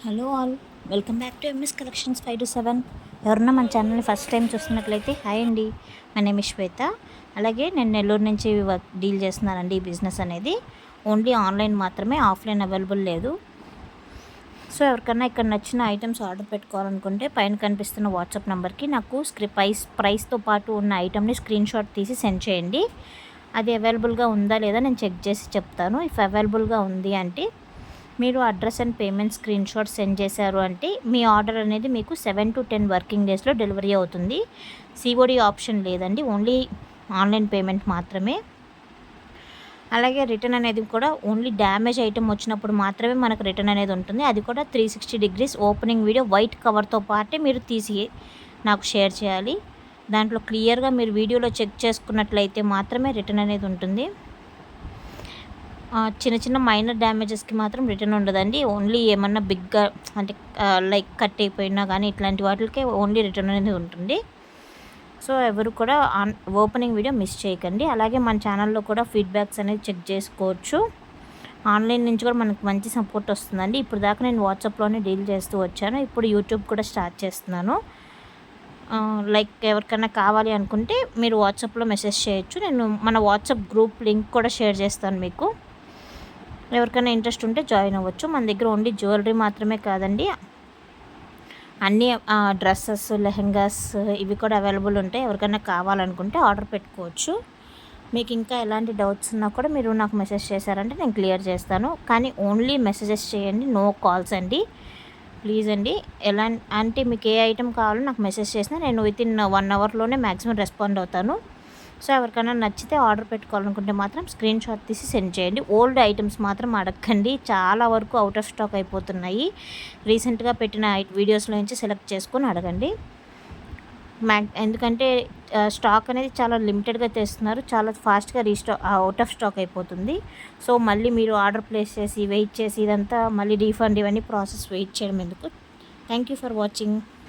Hello all, welcome back to MS collections 5 to 7. ఎవరన్నా మన ఛానల్ని ఫస్ట్ టైం చూస్తున్నట్లయితే హాయ్ అండి, మై నేమ్ ఇస్ శ్వేత. అలాగే నేను నెల్లూరు నుంచి వర్క్ డీల్ చేస్తున్నానండి. ఈ బిజినెస్ అనేది ఓన్లీ ఆన్లైన్ మాత్రమే, ఆఫ్లైన్ అవైలబుల్ లేదు. సో ఎవరికన్నా ఇక్కడ నచ్చిన ఐటమ్స్ ఆర్డర్ పెట్టుకోవాలనుకుంటే పైన కనిపిస్తున్న వాట్సాప్ నెంబర్కి నాకు ప్రైస్తో పాటు ఉన్న ఐటమ్ని స్క్రీన్ షాట్ తీసి సెండ్ చేయండి. అది అవైలబుల్గా ఉందా లేదా నేను చెక్ చేసి చెప్తాను. ఇఫ్ అవైలబుల్గా ఉంది అంటే మీరు address and payment screen shot send చేశారు అంటే మీ ఆర్డర్ అనేది మీకు 7 to 10 వర్కింగ్ డేస్లో డెలివరీ అవుతుంది. సిఓడి ఆప్షన్ లేదండి, ఓన్లీ ఆన్లైన్ పేమెంట్ మాత్రమే. అలాగే రిటర్న్ అనేది కూడా ఓన్లీ డ్యామేజ్ ఐటమ్ వచ్చినప్పుడు మాత్రమే మనకు రిటర్న్ అనేది ఉంటుంది. అది కూడా 360 degrees ఓపెనింగ్ వీడియో వైట్ కవర్తో పాటే మీరు తీసి నాకు షేర్ చేయాలి. దాంట్లో క్లియర్గా మీరు వీడియోలో చెక్ చేసుకున్నట్లయితే మాత్రమే రిటర్న్ అనేది ఉంటుంది. చిన్న చిన్న మైనర్ డ్యామేజెస్కి మాత్రం రిటర్న్ ఉండదండి. ఓన్లీ ఏమన్నా బిగ్గా అంటే లైక్ కట్ అయిపోయినా కానీ ఇట్లాంటి వాటికే ఓన్లీ రిటర్న్ అనేది ఉంటుంది. సో ఎవరు కూడా ఓపెనింగ్ వీడియో మిస్ చేయకండి. అలాగే మన ఛానల్లో కూడా ఫీడ్బ్యాక్స్ అనేది చెక్ చేసుకోవచ్చు. ఆన్లైన్ నుంచి కూడా మనకు మంచి సపోర్ట్ వస్తుందండి. ఇప్పుడు దాకా నేను వాట్సాప్లోనే డీల్ చేస్తూ వచ్చాను, ఇప్పుడు యూట్యూబ్ కూడా స్టార్ట్ చేస్తున్నాను. లైక్ ఎవరికైనా కావాలి అనుకుంటే మీరు వాట్సాప్లో మెసేజ్ చేయొచ్చు. నేను మన వాట్సాప్ గ్రూప్ లింక్ కూడా షేర్ చేస్తాను మీకు. ఎవరికైనా ఇంట్రెస్ట్ ఉంటే జాయిన్ అవ్వచ్చు. మన దగ్గర ఓన్లీ జ్యువెలరీ మాత్రమే కాదండి, అన్నీ డ్రెస్సెస్, లెహెంగాస్ ఇవి కూడా అవైలబుల్ ఉంటాయి. ఎవరికైనా కావాలనుకుంటే ఆర్డర్ పెట్టుకోవచ్చు. మీకు ఇంకా ఎలాంటి డౌట్స్ ఉన్నా కూడా మీరు నాకు మెసేజ్ చేశారంటే నేను క్లియర్ చేస్తాను. కానీ ఓన్లీ మెసేజెస్ చేయండి, నో కాల్స్ అండి, ప్లీజ్ అండి. ఎలా అంటే మీకు ఏ ఐటెం కావాలో నాకు మెసేజ్ చేసినా నేను వితిన్ 1 hourలోనే మ్యాక్సిమం రెస్పాండ్ అవుతాను. సో ఎవరికైనా నచ్చితే ఆర్డర్ పెట్టుకోవాలనుకుంటే మాత్రం స్క్రీన్ షాట్ తీసి సెండ్ చేయండి. ఓల్డ్ ఐటమ్స్ మాత్రం అడగండి, చాలా వరకు అవుట్ ఆఫ్ స్టాక్ అయిపోతున్నాయి. రీసెంట్గా పెట్టిన వీడియోస్లో నుంచి సెలెక్ట్ చేసుకొని అడగండి. ఎందుకంటే స్టాక్ అనేది చాలా లిమిటెడ్గా తెస్తున్నారు, చాలా ఫాస్ట్గా అవుట్ ఆఫ్ స్టాక్ అయిపోతుంది. సో మళ్ళీ మీరు ఆర్డర్ ప్లేస్ చేసి వెయిట్ చేసి ఇదంతా మళ్ళీ రీఫండ్ ఇవన్నీ ప్రాసెస్ వెయిట్ చేయడం ఎందుకు. Thank you for watching.